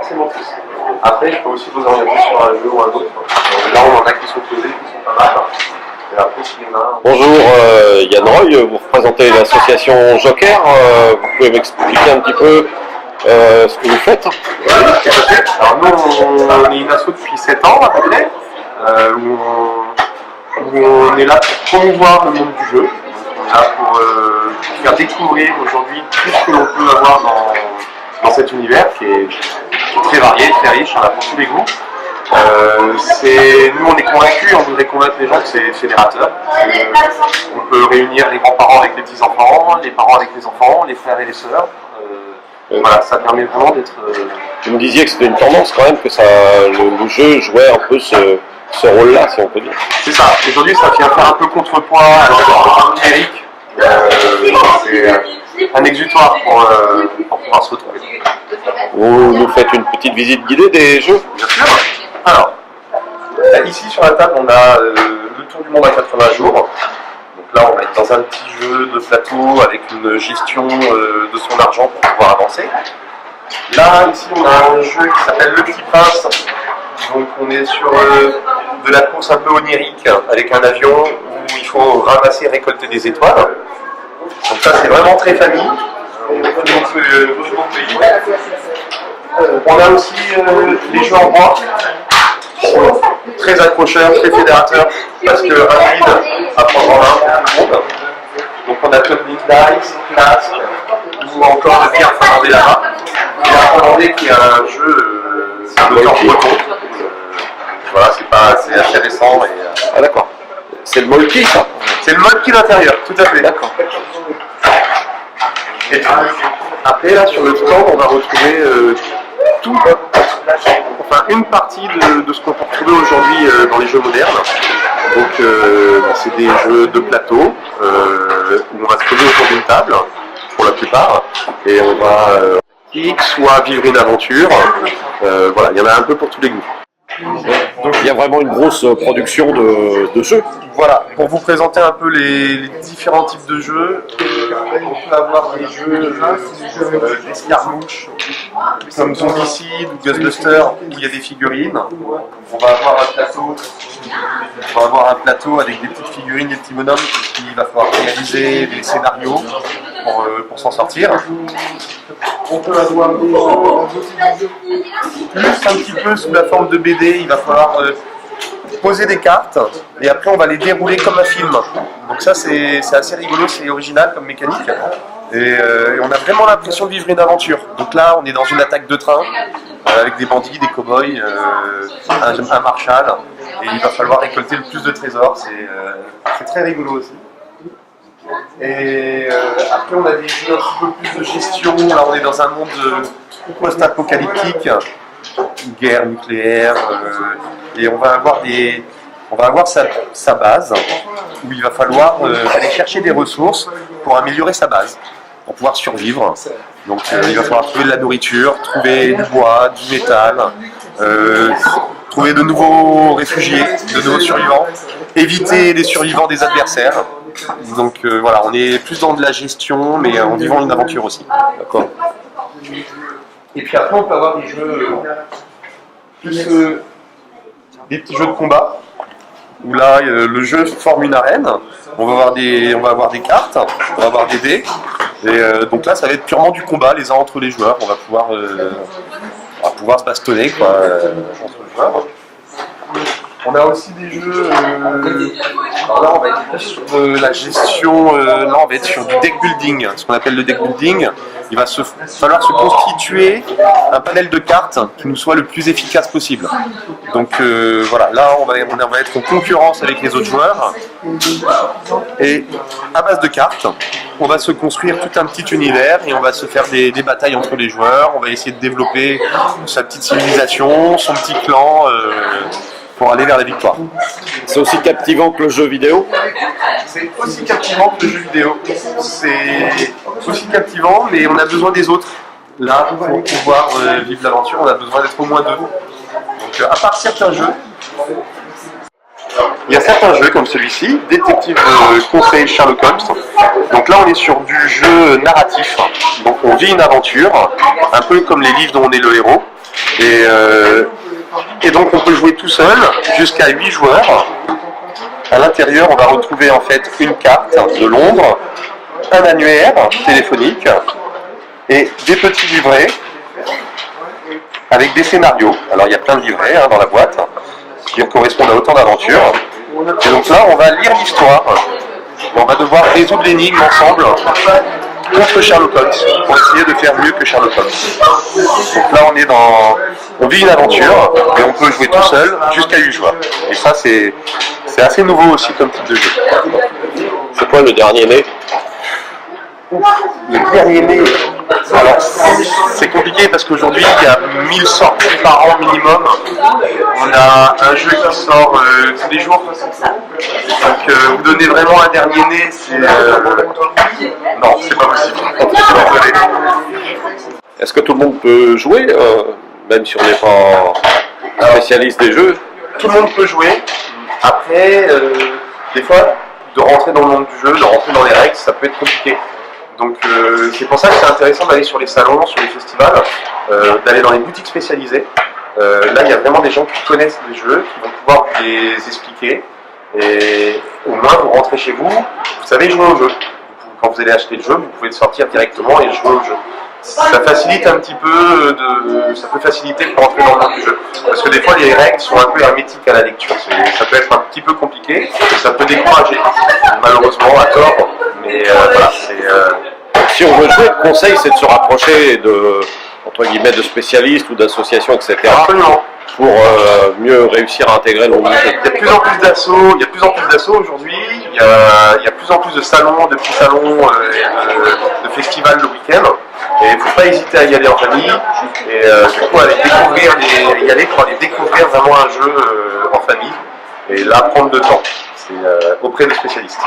forcément tous. Après, je peux aussi vous orienter sur un jeu ou un autre. Là, on en a qui sont posés, qui sont pas mal. Et après, s'il y en a... Bonjour, Yann Roy, vous représentez l'association Joker. Vous pouvez m'expliquer un petit peu ce que vous faites? Oui, tout à fait. Alors nous, on est une asso depuis 7 ans à peu près, où on est là pour promouvoir le monde du jeu. Donc, on est là pour faire découvrir aujourd'hui tout ce que l'on peut avoir dans cet univers qui est très varié, très riche, on a pour tous les goûts. Nous on est convaincus, on voudrait convaincre les gens que c'est fédérateur. On peut réunir les grands-parents avec les petits-enfants, les parents avec les enfants, les frères et les sœurs. Voilà, ça permet vraiment d'être... Vous me disiez que c'était une tendance quand même, que le jeu jouait un peu ce rôle-là, si on peut dire. C'est ça, aujourd'hui ça vient faire un peu contrepoids à l'environnement numérique. C'est un exutoire pour pouvoir se retrouver. Vous nous faites une petite visite guidée des jeux? Bien sûr. Alors, ici sur la table on a le tour du monde à 80 jours. Donc là on va être dans un petit jeu de plateau avec une gestion de son argent pour pouvoir avancer. Là ici on a un jeu qui s'appelle Le Petit Prince. Donc on est sur de la course un peu onirique avec un avion où il faut ramasser et récolter des étoiles. Donc ça c'est vraiment très famille. On a aussi les jeux en bois qui sont très accrocheurs, très fédérateurs parce que rapides à prendre en main tout le monde. Donc on a Tumbling Dice, Clask ou encore le Pierre Finlandais là-bas. Pierre Finlandais qui est un jeu d'auteur breton. Voilà, c'est assez récent. Ah d'accord. C'est le Molki ça? C'est le Molki d'intérieur, tout à fait. D'accord. Et après là sur le stand on va retrouver une partie de ce qu'on peut retrouver aujourd'hui dans les jeux modernes. Donc c'est des jeux de plateau où on va se poser autour d'une table pour la plupart et on va soit vivre une aventure. Voilà, il y en a un peu pour tous les goûts. Donc il y a vraiment une grosse production de jeux. Voilà, pour vous présenter un peu les différents types de jeux, on peut avoir des jeux d'escarmouches comme Zombicide ou Ghostbusters où il y a des figurines. On va avoir un plateau avec des petites figurines, des petits bonhommes qu'il va falloir réaliser des scénarios pour s'en sortir. On peut avoir des jeux plus un petit peu sous la forme de BD, il va falloir poser des cartes et après on va les dérouler comme un film. Donc ça c'est assez rigolo, c'est original comme mécanique et on a vraiment l'impression de vivre une aventure. Donc là on est dans une attaque de train avec des bandits, des cow-boys, un marshal et il va falloir récolter le plus de trésors, c'est très rigolo aussi. Et après on a des jeux un petit peu plus de gestion, là on est dans un monde post-apocalyptique, guerre nucléaire, et on va avoir sa base où il va falloir aller chercher des ressources pour améliorer sa base, pour pouvoir survivre. Donc il va falloir trouver de la nourriture, trouver du bois, du métal, trouver de nouveaux réfugiés, de nouveaux survivants, éviter les survivants des adversaires. Donc voilà, on est plus dans de la gestion, mais en vivant une aventure aussi. D'accord. Et puis après, on peut avoir des jeux plus des petits jeux de combat où là, le jeu forme une arène. On va avoir des cartes, on va avoir des dés. Et donc là, ça va être purement du combat les uns entre les joueurs. On va pouvoir se bastonner quoi, entre les joueurs. On a aussi des jeux. Alors là, on va être sur la gestion. Là, on va être sur du deck building. Ce qu'on appelle le deck building. Il va falloir se constituer un panel de cartes qui nous soit le plus efficace possible. Donc voilà, là, on va être en concurrence avec les autres joueurs. Et à base de cartes, on va se construire tout un petit univers et on va se faire des batailles entre les joueurs. On va essayer de développer sa petite civilisation, son petit clan. Pour aller vers la victoire. C'est aussi captivant que le jeu vidéo? C'est aussi captivant que le jeu vidéo. C'est aussi captivant, mais on a besoin des autres. Là, pour pouvoir vivre l'aventure, on a besoin d'être au moins deux. Donc, à part certains jeux, il y a certains jeux comme celui-ci, Détective Conseil Sherlock Holmes. Donc là, on est sur du jeu narratif. Donc on vit une aventure, un peu comme les livres dont on est le héros. Et donc on peut jouer tout seul jusqu'à 8 joueurs. À l'intérieur, on va retrouver en fait une carte de Londres, un annuaire téléphonique et des petits livrets avec des scénarios. Alors il y a plein de livrets dans la boîte qui correspondent à autant d'aventures. Et donc là, on va lire l'histoire. On va devoir résoudre l'énigme ensemble contre Sherlock Holmes pour essayer de faire mieux que Sherlock Holmes. Donc là, on vit une aventure et on peut jouer tout seul jusqu'à 8 joueurs. Et ça, c'est assez nouveau aussi comme type de jeu. C'est quoi le dernier né? Le dernier né, alors c'est compliqué parce qu'aujourd'hui il y a 1000 sorties par an minimum. On a un jeu qui sort tous les jours. Donc vous donner vraiment un dernier né, c'est... non, c'est pas possible. Est-ce que tout le monde peut jouer, même si on n'est pas spécialiste des jeux? Tout le monde peut jouer. Après, des fois, de rentrer dans le monde du jeu, de rentrer dans les règles, ça peut être compliqué. Donc c'est pour ça que c'est intéressant d'aller sur les salons, sur les festivals, d'aller dans les boutiques spécialisées. Là, il y a vraiment des gens qui connaissent les jeux, qui vont pouvoir vous les expliquer. Et au moins, vous rentrez chez vous, vous savez jouer au jeu. Quand vous allez acheter le jeu, vous pouvez le sortir directement et jouer au jeu. Ça facilite un petit peu, ça peut faciliter pour rentrer dans le monde du jeu. Parce que des fois, les règles sont un peu hermétiques à la lecture. Ça peut être un petit peu compliqué, ça peut décourager, malheureusement, à tort. Mais voilà, Si on veut jouer, le conseil, c'est de se rapprocher de, entre guillemets, de spécialistes ou d'associations, etc. Absolument. Pour mieux réussir à intégrer le monde du jeu. Il y a de plus en plus d'assauts, aujourd'hui, il y a plus en plus de salons, de petits salons, de festivals le week-end. Et il ne faut pas hésiter à y aller en famille. Et du coup, y aller pour aller découvrir vraiment un jeu en famille. Et là, prendre le temps. C'est auprès de spécialistes.